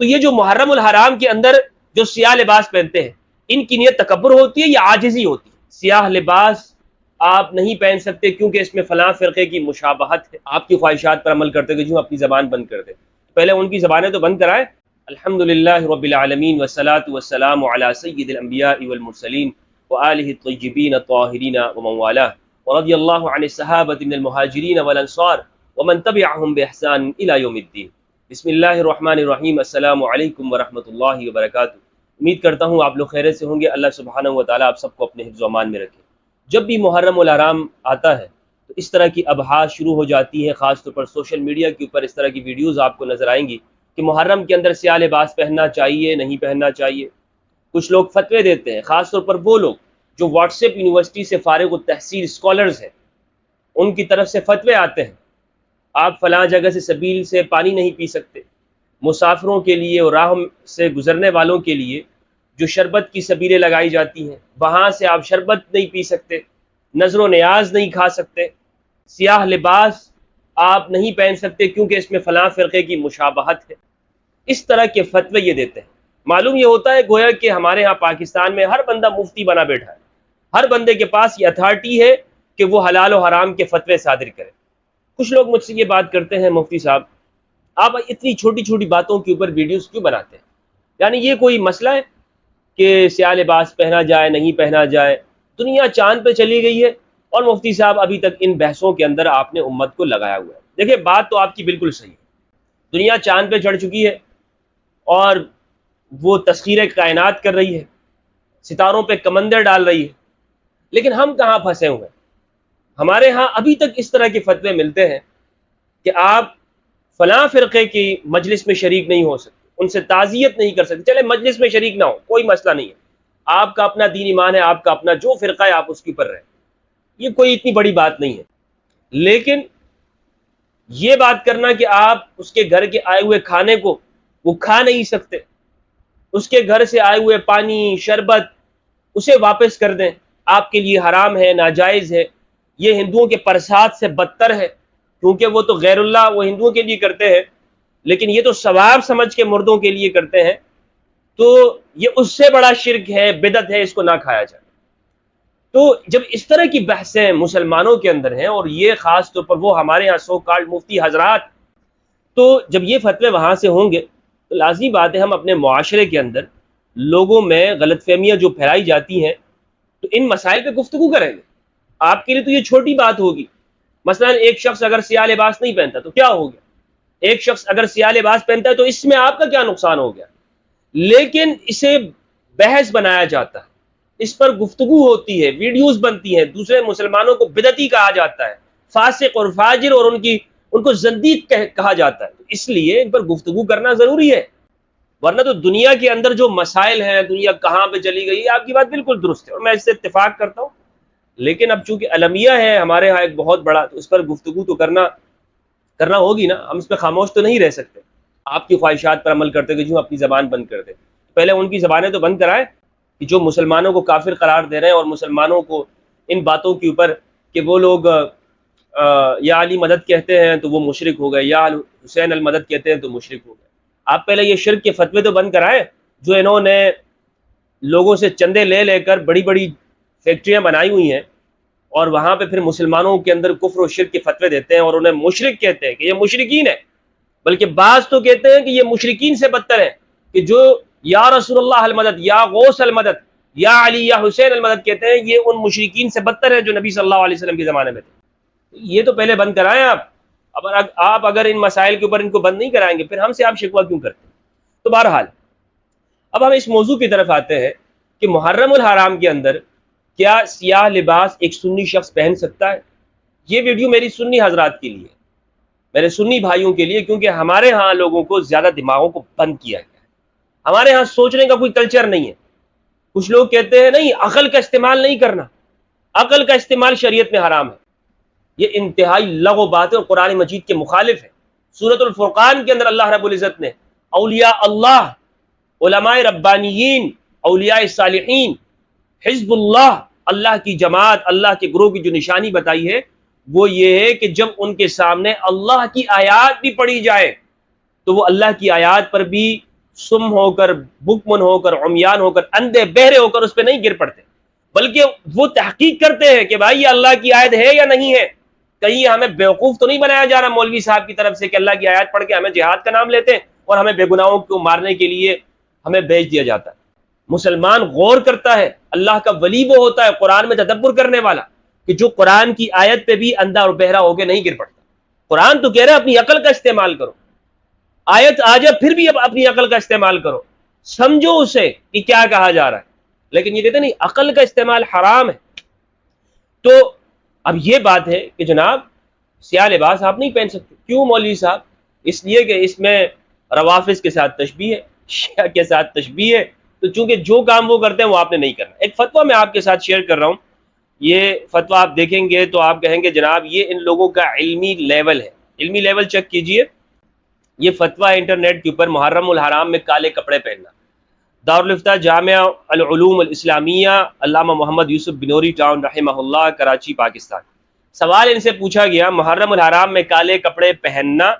تو یہ جو محرم الحرام کے اندر جو سیاہ لباس پہنتے ہیں، ان کی نیت تکبر ہوتی ہے یا عاجزی ہوتی ہے؟ سیاہ لباس آپ نہیں پہن سکتے کیونکہ اس میں فلاں فرقے کی مشابہت ہے، آپ کی خواہشات پر عمل کرتے ہوئے جو اپنی زبان بند کر دیں، پہلے ان کی زبانیں تو بند کرائیں۔ الحمدللہ رب العالمین والصلاة والسلام علی سید الانبیاء والمرسلین وآلہ الطیبین الطاہرین ومن والاہ ورضی اللہ عن الصحابۃ من المہاجرین والانصار ومن تبعہم بإحسان الی یوم الدین۔ بسم اللہ الرحمن الرحیم۔ السلام علیکم ورحمۃ اللہ وبرکاتہ۔ امید کرتا ہوں آپ لوگ خیریت سے ہوں گے۔ اللہ سبحانہ و تعالیٰ آپ سب کو اپنے حفظ و امان میں رکھے۔ جب بھی محرم الحرام آتا ہے تو اس طرح کی ابحاث شروع ہو جاتی ہیں، خاص طور پر سوشل میڈیا کے اوپر اس طرح کی ویڈیوز آپ کو نظر آئیں گی کہ محرم کے اندر سیاہ لباس پہننا چاہیے نہیں پہننا چاہیے۔ کچھ لوگ فتوے دیتے ہیں، خاص طور پر وہ لوگ جو واٹس ایپ یونیورسٹی سے فارغ التحصیل اسکالرز ہیں، ان کی طرف سے فتوے آتے ہیں آپ فلاں جگہ سے سبیل سے پانی نہیں پی سکتے، مسافروں کے لیے اور راہ سے گزرنے والوں کے لیے جو شربت کی سبیلیں لگائی جاتی ہیں وہاں سے آپ شربت نہیں پی سکتے، نظر و نیاز نہیں کھا سکتے، سیاہ لباس آپ نہیں پہن سکتے کیونکہ اس میں فلاں فرقے کی مشابہت ہے۔ اس طرح کے فتوے یہ دیتے ہیں۔ معلوم یہ ہوتا ہے گویا کہ ہمارے ہاں پاکستان میں ہر بندہ مفتی بنا بیٹھا ہے، ہر بندے کے پاس یہ اتھارٹی ہے کہ وہ حلال و حرام کے فتوے صادر کرے۔ کچھ لوگ مجھ سے یہ بات کرتے ہیں، مفتی صاحب آپ اتنی چھوٹی چھوٹی باتوں کے اوپر ویڈیوز کیوں بناتے ہیں؟ یعنی یہ کوئی مسئلہ ہے کہ سیاہ لباس پہنا جائے نہیں پہنا جائے؟ دنیا چاند پہ چلی گئی ہے اور مفتی صاحب ابھی تک ان بحثوں کے اندر آپ نے امت کو لگایا ہوا ہے۔ دیکھیں بات تو آپ کی بالکل صحیح ہے، دنیا چاند پہ چڑھ چکی ہے اور وہ تسخیر کائنات کر رہی ہے، ستاروں پہ کمندر ڈال رہی ہے، لیکن ہم کہاں پھنسے ہوئے ہیں؟ ہمارے ہاں ابھی تک اس طرح کے فتوے ملتے ہیں کہ آپ فلاں فرقے کی مجلس میں شریک نہیں ہو سکتے، ان سے تعزیت نہیں کر سکتے۔ چلے مجلس میں شریک نہ ہو، کوئی مسئلہ نہیں ہے، آپ کا اپنا دین ایمان ہے، آپ کا اپنا جو فرقہ ہے آپ اس کے اوپر رہیں، یہ کوئی اتنی بڑی بات نہیں ہے۔ لیکن یہ بات کرنا کہ آپ اس کے گھر کے آئے ہوئے کھانے کو وہ کھا نہیں سکتے، اس کے گھر سے آئے ہوئے پانی شربت اسے واپس کر دیں، آپ کے لیے حرام ہے، ناجائز ہے، یہ ہندوؤں کے پرساد سے بدتر ہے، کیونکہ وہ تو غیر اللہ وہ ہندوؤں کے لیے کرتے ہیں، لیکن یہ تو ثواب سمجھ کے مردوں کے لیے کرتے ہیں، تو یہ اس سے بڑا شرک ہے، بدعت ہے، اس کو نہ کھایا جائے۔ تو جب اس طرح کی بحثیں مسلمانوں کے اندر ہیں اور یہ خاص طور پر وہ ہمارے یہاں سو کالڈ مفتی حضرات، تو جب یہ فتوے وہاں سے ہوں گے تو لازمی بات ہے ہم اپنے معاشرے کے اندر لوگوں میں غلط فہمیاں جو پھیلائی جاتی ہیں تو ان مسائل پہ گفتگو کریں گے۔ آپ کے لیے تو یہ چھوٹی بات ہوگی، مثلا ایک شخص اگر سیاہ لباس نہیں پہنتا تو کیا ہو گیا، ایک شخص اگر سیاہ لباس پہنتا ہے تو اس میں آپ کا کیا نقصان ہو گیا، لیکن اسے بحث بنایا جاتا ہے، اس پر گفتگو ہوتی ہے، ویڈیوز بنتی ہیں، دوسرے مسلمانوں کو بدعتی کہا جاتا ہے، فاسق اور فاجر اور ان کو زندیق کہا جاتا ہے، اس لیے ان پر گفتگو کرنا ضروری ہے، ورنہ تو دنیا کے اندر جو مسائل ہیں، دنیا کہاں پہ چلی گئی ہے، آپ کی بات بالکل درست ہے اور میں اس سے اتفاق کرتا ہوں، لیکن اب چونکہ المیہ ہے ہمارے ہاں ایک بہت بڑا، تو اس پر گفتگو تو کرنا ہوگی نا، ہم اس پہ خاموش تو نہیں رہ سکتے۔ آپ کی خواہشات پر عمل کرتے ہوئے جو اپنی زبان بند کر دیں، پہلے ان کی زبانیں تو بند کرائیں کہ جو مسلمانوں کو کافر قرار دے رہے ہیں اور مسلمانوں کو ان باتوں کے اوپر کہ وہ لوگ یا علی مدد کہتے ہیں تو وہ مشرک ہو گئے، یا حسین المدد کہتے ہیں تو مشرک ہو گئے۔ آپ پہلے یہ شرک کے فتوے تو بند کرائیں جو انہوں نے لوگوں سے چندے لے لے کر بڑی بڑی فیکٹریاں بنائی ہوئی ہیں اور وہاں پہ پھر مسلمانوں کے اندر کفر و شرک کے فتوے دیتے ہیں اور انہیں مشرک کہتے ہیں کہ یہ مشرکین ہے، بلکہ بعض تو کہتے ہیں کہ یہ مشرکین سے بدتر ہے کہ جو یا رسول اللہ المدد، یا غوث المدد، یا علی یا حسین المدد کہتے ہیں، یہ ان مشرکین سے بدتر ہے جو نبی صلی اللہ علیہ وسلم کے زمانے میں تھے۔ یہ تو پہلے بند کرائیں آپ اگر ان مسائل کے اوپر ان کو بند نہیں کرائیں گے پھر ہم سے آپ شکوہ کیوں کرتے ہیں؟ تو بہرحال اب ہم اس موضوع کی طرف آتے ہیں کہ محرم الحرام کے اندر کیا سیاہ لباس ایک سنی شخص پہن سکتا ہے؟ یہ ویڈیو میری سنی حضرات کے لیے، میرے سنی بھائیوں کے لیے، کیونکہ ہمارے ہاں لوگوں کو زیادہ دماغوں کو بند کیا گیا ہے، ہمارے ہاں سوچنے کا کوئی کلچر نہیں ہے۔ کچھ لوگ کہتے ہیں نہیں عقل کا استعمال نہیں کرنا، عقل کا استعمال شریعت میں حرام ہے، یہ انتہائی لغو بات ہے اور قرآن مجید کے مخالف ہے۔ سورۃ الفرقان کے اندر اللہ رب العزت نے اولیاء اللہ، علماء ربانیین، اولیاء صالحین، حزب اللہ، اللہ کی جماعت، اللہ کے گروہ کی جو نشانی بتائی ہے وہ یہ ہے کہ جب ان کے سامنے اللہ کی آیات بھی پڑھی جائے تو وہ اللہ کی آیات پر بھی سم ہو کر، بکمن ہو کر، عمیان ہو کر، اندھے بہرے ہو کر اس پہ نہیں گر پڑتے، بلکہ وہ تحقیق کرتے ہیں کہ بھائی یہ اللہ کی آیت ہے یا نہیں ہے، کہیں ہمیں بیوقوف تو نہیں بنایا جا رہا مولوی صاحب کی طرف سے کہ اللہ کی آیت پڑھ کے ہمیں جہاد کا نام لیتے ہیں اور ہمیں بے گناہوں کو مارنے کے لیے ہمیں بھیج دیا جاتا ہے۔ مسلمان غور کرتا ہے، اللہ کا ولی وہ ہوتا ہے قرآن میں تدبر کرنے والا، کہ جو قرآن کی آیت پہ بھی اندھا اور بہرا ہو کے نہیں گر پڑتا۔ قرآن تو کہہ رہا ہے اپنی عقل کا استعمال کرو، آیت آ جائے پھر بھی اب اپنی عقل کا استعمال کرو، سمجھو اسے کہ کیا کہا جا رہا ہے، لیکن یہ کہتے نہیں عقل کا استعمال حرام ہے۔ تو اب یہ بات ہے کہ جناب سیاہ لباس آپ نہیں پہن سکتے، کیوں مولوی صاحب؟ اس لیے کہ اس میں روافظ کے ساتھ تشبیہ ہے، شیعہ کے ساتھ تشبیہ ہے، تو چونکہ جو کام وہ کرتے ہیں وہ آپ نے نہیں کرنا۔ ایک فتویٰ میں آپ کے ساتھ شیئر کر رہا ہوں، یہ فتویٰ آپ دیکھیں گے تو آپ کہیں گے جناب یہ ان لوگوں کا علمی لیول ہے، علمی لیول چیک کیجئے۔ یہ فتویٰ انٹرنیٹ کے اوپر محرم الحرام میں کالے کپڑے پہننا، دارالفتہ جامعہ العلوم الاسلامیہ، علامہ محمد یوسف بنوری ٹاؤن رحمہ اللہ، کراچی پاکستان۔ سوال ان سے پوچھا گیا محرم الحرام میں کالے کپڑے پہننا،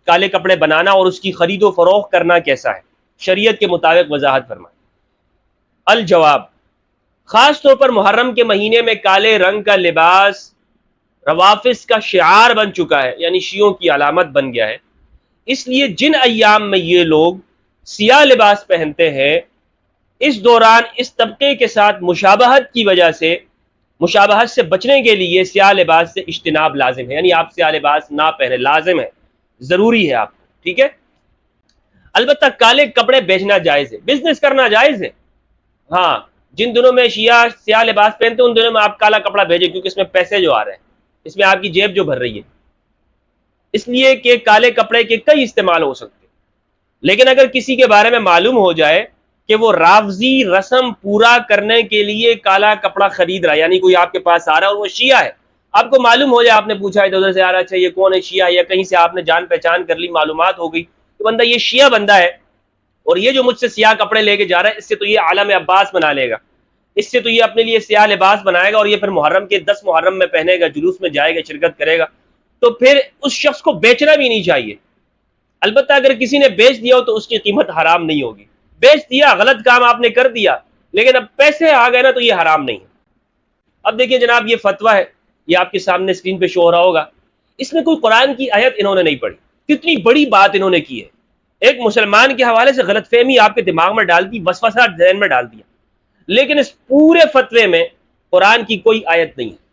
کالے کپڑے بنانا اور اس کی خرید و فروخت کرنا کیسا ہے، شریعت کے مطابق وضاحت فرمائیں۔ الجواب، خاص طور پر محرم کے مہینے میں کالے رنگ کا لباس روافظ کا شعار بن چکا ہے، یعنی شیعوں کی علامت بن گیا ہے، اس لیے جن ایام میں یہ لوگ سیاہ لباس پہنتے ہیں اس دوران اس طبقے کے ساتھ مشابہت کی وجہ سے، مشابہت سے بچنے کے لیے سیاہ لباس سے اجتناب لازم ہے، یعنی آپ سیاہ لباس نہ پہنے، لازم ہے، ضروری ہے آپ کو، ٹھیک ہے۔ البتہ کالے کپڑے بیچنا جائز ہے، بزنس کرنا جائز ہے، ہاں جن دنوں میں شیعہ سیاہ لباس پہنتے ہیں ان دنوں میں آپ کالا کپڑا بھیجیں، کیونکہ اس میں پیسے جو آ رہے ہیں، اس میں آپ کی جیب جو بھر رہی ہے، اس لیے کہ کالے کپڑے کے کئی استعمال ہو سکتے ہیں۔ لیکن اگر کسی کے بارے میں معلوم ہو جائے کہ وہ رافضی رسم پورا کرنے کے لیے کالا کپڑا خرید رہا ہے، یعنی کوئی آپ کے پاس آ رہا ہے اور وہ شیعہ ہے، آپ کو معلوم ہو جائے، آپ نے پوچھا ادھر سے آ رہا، اچھا یہ کون ہے، شیعہ، یا کہیں سے آپ نے جان پہچان کر لی، معلومات ہو گئی کہ بندہ یہ شیعہ بندہ ہے اور یہ جو مجھ سے سیاہ کپڑے لے کے جا رہا ہے اس سے تو یہ عالم عباس بنا لے گا، اس سے تو یہ اپنے لیے سیاہ لباس بنائے گا اور یہ پھر محرم کے 10 محرم میں پہنے گا، جلوس میں جائے گا، شرکت کرے گا، تو پھر اس شخص کو بیچنا بھی نہیں چاہیے۔ البتہ اگر کسی نے بیچ دیا ہو تو اس کی قیمت حرام نہیں ہوگی، بیچ دیا، غلط کام آپ نے کر دیا، لیکن اب پیسے آ گئے نا تو یہ حرام نہیں ہے۔ اب دیکھیں جناب یہ فتویٰ ہے، یہ آپ کے سامنے اسکرین پہ شو ہو رہا ہوگا، اس میں کوئی قرآن کی آیت انہوں نے نہیں پڑھی، کتنی بڑی بات انہوں نے کی ہے، ایک مسلمان کے حوالے سے غلط فہمی آپ کے دماغ میں ڈال دی، وسوسہ ذہن میں ڈال دیا، لیکن اس پورے فتوے میں قرآن کی کوئی آیت نہیں ہے،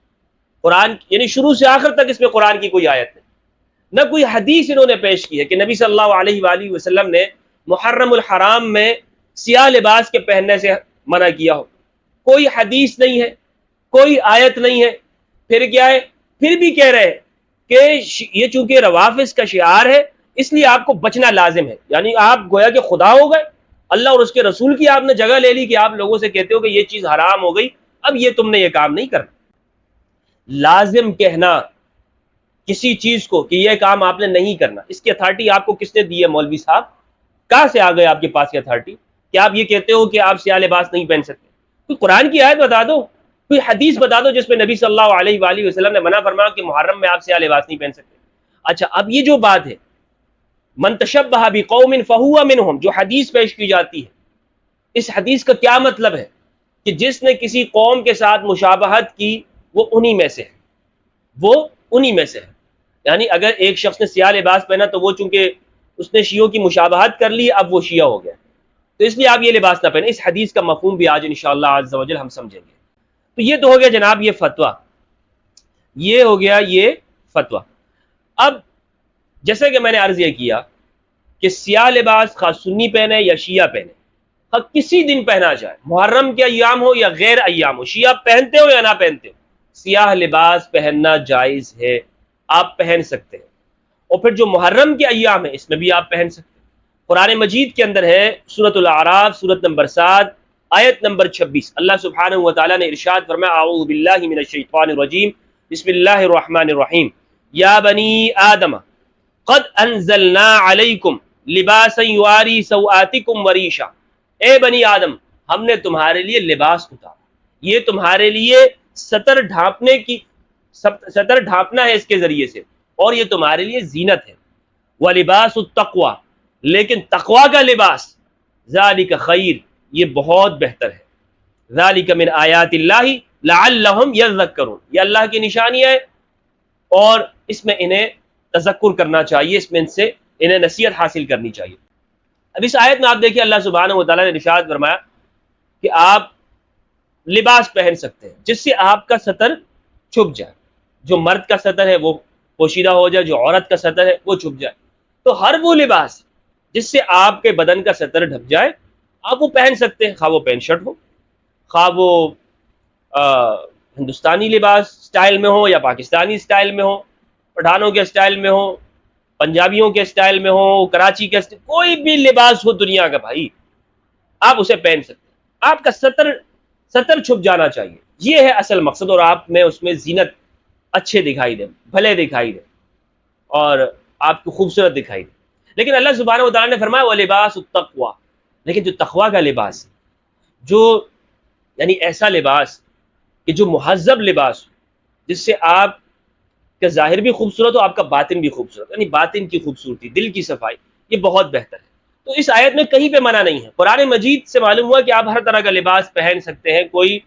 قرآن یعنی شروع سے آخر تک اس میں قرآن کی کوئی آیت نہیں، نہ کوئی حدیث انہوں نے پیش کی ہے کہ نبی صلی اللہ علیہ وآلہ وسلم نے محرم الحرام میں سیاہ لباس کے پہننے سے منع کیا ہو، کوئی حدیث نہیں ہے، کوئی آیت نہیں ہے، پھر کیا ہے، پھر بھی کہہ رہے ہیں کہ یہ چونکہ روافظ کا شعار ہے اس لیے آپ کو بچنا لازم ہے، یعنی آپ گویا کہ خدا ہو گئے، اللہ اور اس کے رسول کی آپ نے جگہ لے لی کہ آپ لوگوں سے کہتے ہو کہ یہ چیز حرام ہو گئی، اب یہ تم نے یہ کام نہیں کرنا۔ لازم کہنا کسی چیز کو کہ یہ کام آپ نے نہیں کرنا، اس کی اتھارٹی آپ کو کس نے دی ہے مولوی صاحب؟ کہاں سے آ گئے آپ کے پاس یہ اتھارٹی کہ آپ یہ کہتے ہو کہ آپ سیاہ لباس نہیں پہن سکتے؟ کوئی قرآن کی آیت بتا دو، کوئی حدیث بتا دو جس میں نبی صلی اللہ علیہ وآلہ وسلم نے منع فرمایا کہ محرم میں آپ سیاہ لباس نہیں پہن سکتے۔ اچھا اب یہ جو بات ہے من تشبہ بقوم فہو منہم، جو حدیث پیش کی جاتی ہے، اس حدیث کا کیا مطلب ہے؟ کہ جس نے کسی قوم کے ساتھ مشابہت کی وہ انہی میں سے ہے، وہ انہی میں سے ہے، یعنی اگر ایک شخص نے سیاہ لباس پہنا تو وہ چونکہ اس نے شیعوں کی مشابہت کر لی اب وہ شیعہ ہو گیا، تو اس لیے آپ یہ لباس نہ پہنیں۔ اس حدیث کا مفہوم بھی آج انشاءاللہ عز و جل ہم سمجھیں گے۔ تو یہ تو ہو گیا جناب یہ فتویٰ، یہ ہو گیا یہ فتویٰ۔ اب جیسے کہ میں نے عرض یہ کیا کہ سیاہ لباس خواہ سنی پہنے یا شیعہ پہنے، خواہ کسی دن پہنا جائے، محرم کے ایام ہو یا غیر ایام ہو، شیعہ پہنتے ہو یا نہ پہنتے ہو، سیاہ لباس پہننا جائز ہے، آپ پہن سکتے ہیں، اور پھر جو محرم کے ایام ہیں اس میں بھی آپ پہن سکتے ہیں۔ قرآن مجید کے اندر ہے سورۃ الاعراف سورۃ نمبر 7 آیت نمبر 26، اللہ سبحانہ و تعالیٰ نے ارشاد فرمایا اعوذ باللہ من الشیطان الرجیم بسم اللہ الرحمن الرحیم یا بنی آدم قد انزلنا علیکم لباسا یواری سوآتکم وریشا، اے بنی آدم ہم نے تمہارے لیے لباس اتارا، یہ تمہارے لیے ستر ڈھانپنا ہے اس کے ذریعے سے، اور یہ تمہارے لیے زینت ہے۔ وَلِبَاسُ التَّقْوَى، لیکن تقوی کا لباس ذالک خیر، یہ بہت بہتر ہے۔ ذالک من آیات اللہ لعلہم یذکرون، یہ اللہ کی نشانی ہے اور اس میں انہیں تذکر کرنا چاہیے، اس میں انہیں نصیحت حاصل کرنی چاہیے۔ اب اس آیت میں آپ دیکھیں اللہ سبحانہ و تعالیٰ نے ارشاد فرمایا کہ آپ لباس پہن سکتے ہیں جس سے آپ کا سطر چھپ جائے، جو مرد کا سطر ہے وہ پوشیدہ ہو جائے، جو عورت کا سطر ہے وہ چھپ جائے۔ تو ہر وہ لباس جس سے آپ کے بدن کا سطر ڈھک جائے آپ وہ پہن سکتے ہیں، خواہ وہ پینٹ شرٹ ہو، خواہ وہ ہندوستانی لباس سٹائل میں ہو یا پاکستانی سٹائل میں ہو، پٹھانوں کے سٹائل میں ہو، پنجابیوں کے سٹائل میں ہو، کراچی کے کوئی بھی لباس ہو دنیا کا بھائی، آپ اسے پہن سکتے ہیں۔ آپ کا سطر چھپ جانا چاہیے، یہ ہے اصل مقصد، اور آپ میں اس میں زینت اچھے دکھائی دیں، بھلے دکھائی دیں اور آپ کو خوبصورت دکھائی دے۔ لیکن اللہ سبحانہ و تعالیٰ نے فرمایا وَلِبَاسُ التَّقْوَىٰ، لیکن جو تقویٰ کا لباس ہے، جو یعنی ایسا لباس کہ جو مہذب لباس ہو، جس سے آپ کا ظاہر بھی خوبصورت ہو، آپ کا باطن بھی خوبصورت، یعنی باطن کی خوبصورتی، دل کی صفائی، یہ بہت بہتر ہے۔ تو اس آیت میں کہیں پہ منع نہیں ہے، قرآن مجید سے معلوم ہوا کہ آپ ہر طرح کا لباس پہن سکتے ہیں، کوئی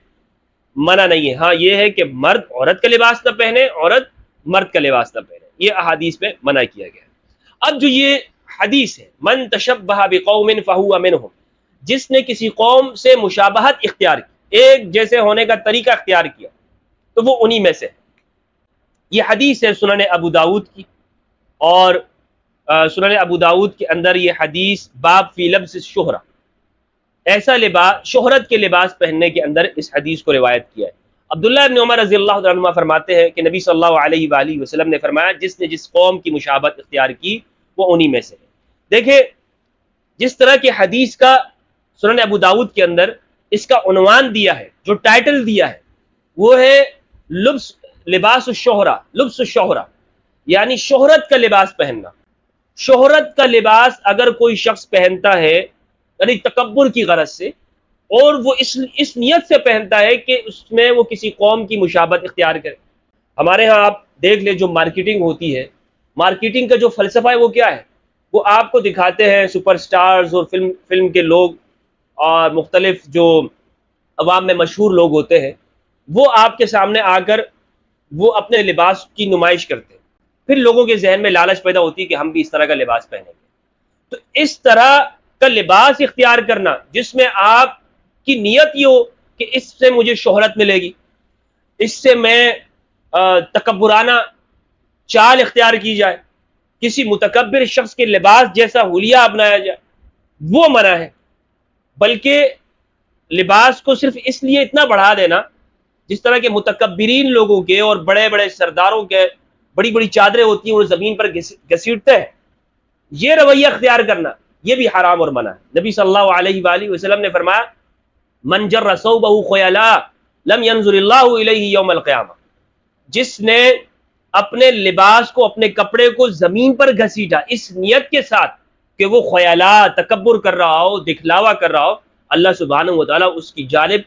منع نہیں ہے۔ ہاں یہ ہے کہ مرد عورت کا لباس نہ پہنے، عورت مرد کا لباس نہ پہنے، یہ احادیث میں منع کیا گیا ہے۔ اب جو یہ حدیث ہے من تشبہ بقوم فہو منہم، جس نے کسی قوم سے مشابہت اختیار کی، ایک جیسے ہونے کا طریقہ اختیار کیا، تو وہ انہی میں سے ہے۔ یہ حدیث ہے سنن ابو داود کی، اور سنن ابو داود کے اندر یہ حدیث باب فی لبس الشہرہ، ایسا لباس، شہرت کے لباس پہننے کے اندر اس حدیث کو روایت کیا ہے۔ عبداللہ ابن عمر رضی اللہ عنہ فرماتے ہیں کہ نبی صلی اللہ علیہ وآلہ وسلم نے فرمایا جس نے جس قوم کی مشابہت اختیار کی وہ انہی میں سے ہے۔ دیکھیں جس طرح کی حدیث کا سنن ابو داود کے اندر اس کا عنوان دیا ہے، جو ٹائٹل دیا ہے وہ ہے لباس الشہرہ، لبس الشہرہ، یعنی شہرت کا لباس پہننا۔ شہرت کا لباس اگر کوئی شخص پہنتا ہے یعنی تکبر کی غرض سے، اور وہ اس نیت سے پہنتا ہے کہ اس میں وہ کسی قوم کی مشابہت اختیار کرے۔ ہمارے ہاں آپ دیکھ لیں جو مارکیٹنگ ہوتی ہے، مارکیٹنگ کا جو فلسفہ ہے وہ کیا ہے؟ وہ آپ کو دکھاتے ہیں سپر سٹارز اور فلم کے لوگ اور مختلف جو عوام میں مشہور لوگ ہوتے ہیں، وہ آپ کے سامنے آ کر وہ اپنے لباس کی نمائش کرتے ہیں، پھر لوگوں کے ذہن میں لالچ پیدا ہوتی ہے کہ ہم بھی اس طرح کا لباس پہنیں گے۔ تو اس طرح کا لباس اختیار کرنا جس میں آپ کی نیت یہ ہو کہ اس سے مجھے شہرت ملے گی، اس سے میں تکبرانہ چال اختیار کی جائے، کسی متکبر شخص کے لباس جیسا حلیہ اپنایا جائے، وہ منع ہے۔ بلکہ لباس کو صرف اس لیے اتنا بڑھا دینا، جس طرح کے متکبرین لوگوں کے اور بڑے بڑے سرداروں کے بڑی بڑی چادریں ہوتی ہیں وہ زمین پر گھسیٹتے ہیں، یہ رویہ اختیار کرنا یہ بھی حرام اور منع ہے۔ نبی صلی اللہ علیہ وآلہ وسلم نے فرمایا من جر ثوبہ خیلا لم ينظر اللہ الیہ یوم القیامہ، جس نے اپنے لباس کو، اپنے کپڑے کو زمین پر گھسیٹا اس نیت کے ساتھ کہ وہ خیلا، تکبر کر رہا ہو، دکھلاوا کر رہا ہو، اللہ سبحانہ و تعالیٰ اس کی جانب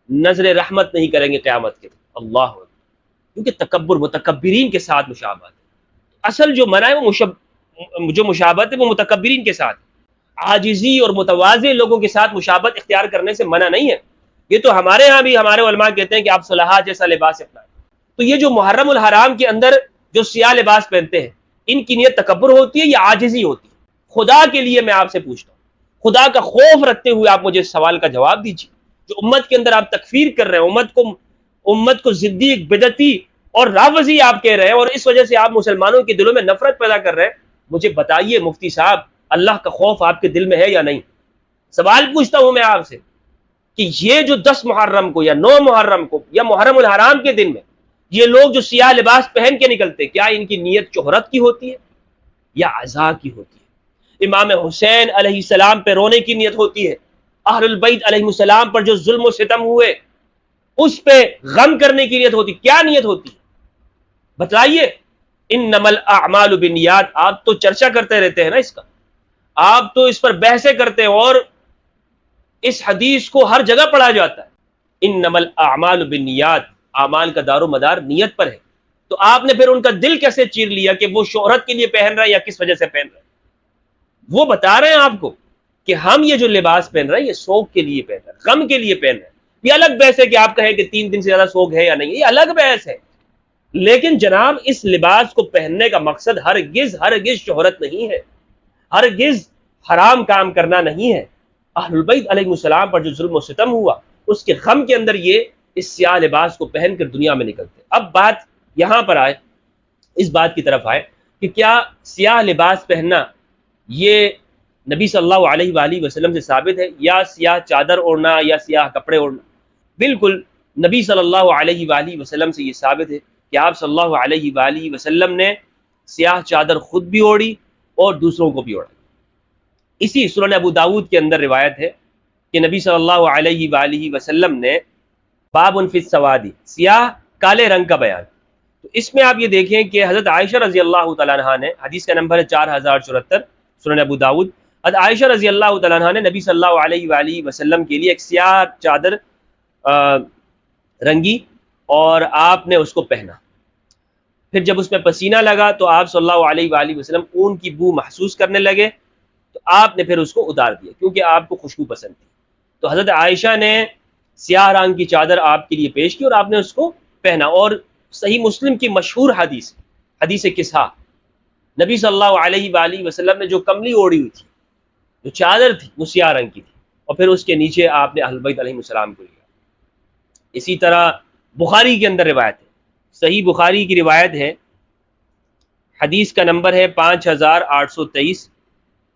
نظر رحمت نہیں کریں گے قیامت کے دن۔ اللہ اکبر، کیونکہ تکبر متکبرین کے ساتھ مشابہت ہے۔ اصل جو منع ہے وہ جو مشابہت ہے وہ متکبرین کے ساتھ، عاجزی اور متواضع لوگوں کے ساتھ مشابہت اختیار کرنے سے منع نہیں ہے۔ یہ تو ہمارے ہاں بھی ہمارے علماء کہتے ہیں کہ آپ صلحاء جیسا لباس اپنائیں۔ تو یہ جو محرم الحرام کے اندر جو سیاہ لباس پہنتے ہیں، ان کی نیت تکبر ہوتی ہے یا عاجزی ہوتی ہے؟ خدا کے لیے میں آپ سے پوچھتا ہوں، خدا کا خوف رکھتے ہوئے آپ مجھے اس سوال کا جواب دیجیے۔ جو امت کے اندر آپ تکفیر کر رہے ہیں، امت کو زدیق، بدعتی اور راوزی آپ کہہ رہے ہیں، اور اس وجہ سے آپ مسلمانوں کے دلوں میں نفرت پیدا کر رہے ہیں، مجھے بتائیے مفتی صاحب اللہ کا خوف آپ کے دل میں ہے یا نہیں؟ سوال پوچھتا ہوں میں آپ سے کہ یہ جو 10 محرم کو یا 9 محرم کو یا محرم الحرام کے دن میں یہ لوگ جو سیاہ لباس پہن کے نکلتے، کیا ان کی نیت شہرت کی ہوتی ہے یا عزا کی ہوتی ہے؟ امام حسین علیہ السلام پہ رونے کی نیت ہوتی ہے، اہل البیت علیہ السلام پر جو ظلم و ستم ہوئے اس پہ غم کرنے کی نیت ہوتی، کیا نیت ہوتی ہے بتلائیے؟ انما الاعمال بالنیات، آپ تو چرچا کرتے رہتے ہیں نا اس کا، آپ تو اس پر بحثیں کرتے ہیں اور اس حدیث کو ہر جگہ پڑھا جاتا ہے، انما الاعمال بالنیات، اعمال کا دار و مدار نیت پر ہے۔ تو آپ نے پھر ان کا دل کیسے چیر لیا کہ وہ شہرت کے لیے پہن رہا ہے یا کس وجہ سے پہن رہا ہے؟ وہ بتا رہے ہیں آپ کو کہ ہم یہ جو لباس پہن رہے ہیں یہ سوگ کے لیے پہن رہے ہیں، غم کے لیے پہن رہے ہیں۔ یہ الگ بحث ہے کہ آپ کہیں کہ 3 دن سے زیادہ سوگ ہے یا نہیں، یہ الگ بحث ہے۔ لیکن جناب اس لباس کو پہننے کا مقصد ہرگز شہرت نہیں ہے، ہرگز حرام کام کرنا نہیں ہے۔ اہل البیت علیہ السلام پر جو ظلم و ستم ہوا، اس کے غم کے اندر یہ اس سیاہ لباس کو پہن کر دنیا میں نکلتے۔ اب بات یہاں پر آئے، اس بات کی طرف آئے کہ کیا سیاہ لباس پہننا یہ نبی صلی اللہ علیہ وآلہ وسلم سے ثابت ہے، یا سیاہ چادر اوڑھنا یا سیاہ کپڑے اوڑھنا؟ بالکل نبی صلی اللہ علیہ وآلہ وسلم سے یہ ثابت ہے کہ آپ صلی اللہ علیہ وآلہ وسلم نے سیاہ چادر خود بھی اوڑھی اور دوسروں کو بھی اوڑھا۔ اسی سنن ابو داود کے اندر روایت ہے کہ نبی صلی اللہ علیہ وآلہ وسلم نے باب فی السواد، سیاہ کالے رنگ کا بیان۔ تو اس میں آپ یہ دیکھیں کہ حضرت عائشہ رضی اللہ تعالیٰ عنہ نے، حدیث کا نمبر ہے 4074 سنن ابو داود، حضرت عائشہ رضی اللہ تعالیٰ عنہ نے نبی صلی اللہ علیہ وآلہ وسلم کے لیے ایک سیاہ چادر رنگی اور آپ نے اس کو پہنا۔ پھر جب اس میں پسینہ لگا تو آپ صلی اللہ علیہ وآلہ وسلم اون کی بو محسوس کرنے لگے، تو آپ نے پھر اس کو اتار دیا کیونکہ آپ کو خوشبو پسند تھی۔ تو حضرت عائشہ نے سیاہ رنگ کی چادر آپ کے لیے پیش کی اور آپ نے اس کو پہنا۔ اور صحیح مسلم کی مشہور حدیث، حدیث کسا، نبی صلی اللہ علیہ وآلہ وسلم نے جو کملی اوڑھی ہوئی تھی، جو چادر تھی، وہ سیاہ رنگ کی تھی، اور پھر اس کے نیچے آپ نے اہل بیت علیہ السلام کو لیا۔ اسی طرح بخاری کے اندر روایت ہے، صحیح بخاری کی روایت ہے، حدیث کا نمبر ہے 5823،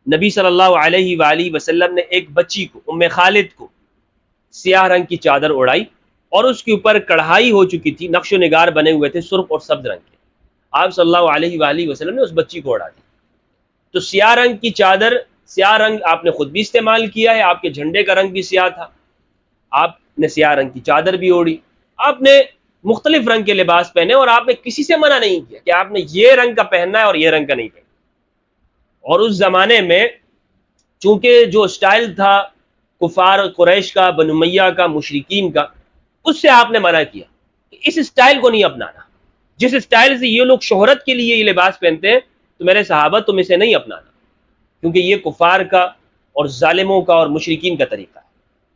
نبی صلی اللہ علیہ وآلہ وسلم نے ایک بچی کو، ام خالد کو، سیاہ رنگ کی چادر اڑائی اور اس کے اوپر کڑھائی ہو چکی تھی، نقش و نگار بنے ہوئے تھے سرخ اور سبز رنگ کے۔ آپ صلی اللہ علیہ وآلہ وسلم نے اس بچی کو اڑا دی۔ تو سیاہ رنگ کی چادر، سیاہ رنگ آپ نے خود بھی استعمال کیا ہے، آپ کے جھنڈے کا رنگ بھی سیاہ تھا، آپ نے سیاہ رنگ کی چادر بھی اوڑھی، آپ نے مختلف رنگ کے لباس پہنے اور آپ نے کسی سے منع نہیں کیا کہ آپ نے یہ رنگ کا پہننا ہے اور یہ رنگ کا نہیں پہننا۔ اور اس زمانے میں چونکہ جو سٹائل تھا کفار قریش کا، بنو امیہ کا، مشرکین کا، اس سے آپ نے منع کیا کہ اس سٹائل کو نہیں اپنانا۔ جس سٹائل سے یہ لوگ شہرت کے لیے یہ لباس پہنتے ہیں تو میرے صحابہ تم اسے نہیں اپنانا، کیونکہ یہ کفار کا اور ظالموں کا اور مشرکین کا طریقہ ہے۔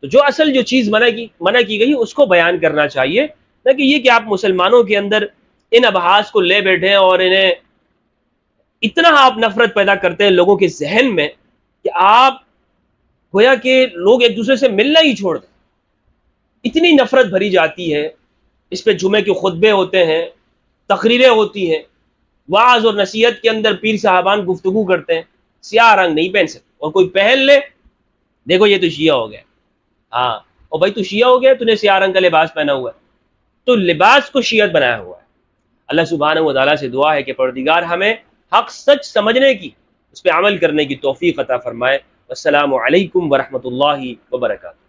تو جو اصل جو چیز منع کی گئی اس کو بیان کرنا چاہیے، نہ کہ یہ کہ آپ مسلمانوں کے اندر ان ابحاث کو لے بیٹھیں اور انہیں اتنا آپ نفرت پیدا کرتے ہیں لوگوں کے ذہن میں کہ آپ گویا کہ لوگ ایک دوسرے سے ملنا ہی چھوڑ دیں۔ اتنی نفرت بھری جاتی ہے، اس پہ جمعے کے خطبے ہوتے ہیں، تقریریں ہوتی ہیں، وعظ اور نصیحت کے اندر پیر صاحبان گفتگو کرتے ہیں، سیاہ رنگ نہیں پہن سکتے، اور کوئی پہن لے دیکھو یہ تو شیعہ ہو گیا، ہاں اور بھائی تو شیعہ ہو گیا، تو نے سیاہ رنگ کا لباس پہنا ہوا ہے، تو لباس کو شیعت بنایا ہوا ہے۔ اللہ سبحانہ و تعالیٰ سے دعا ہے کہ پروردگار ہمیں حق سچ سمجھنے کی، اس پہ عمل کرنے کی توفیق عطا فرمائے۔ السلام علیکم ورحمۃ اللہ وبرکاتہ۔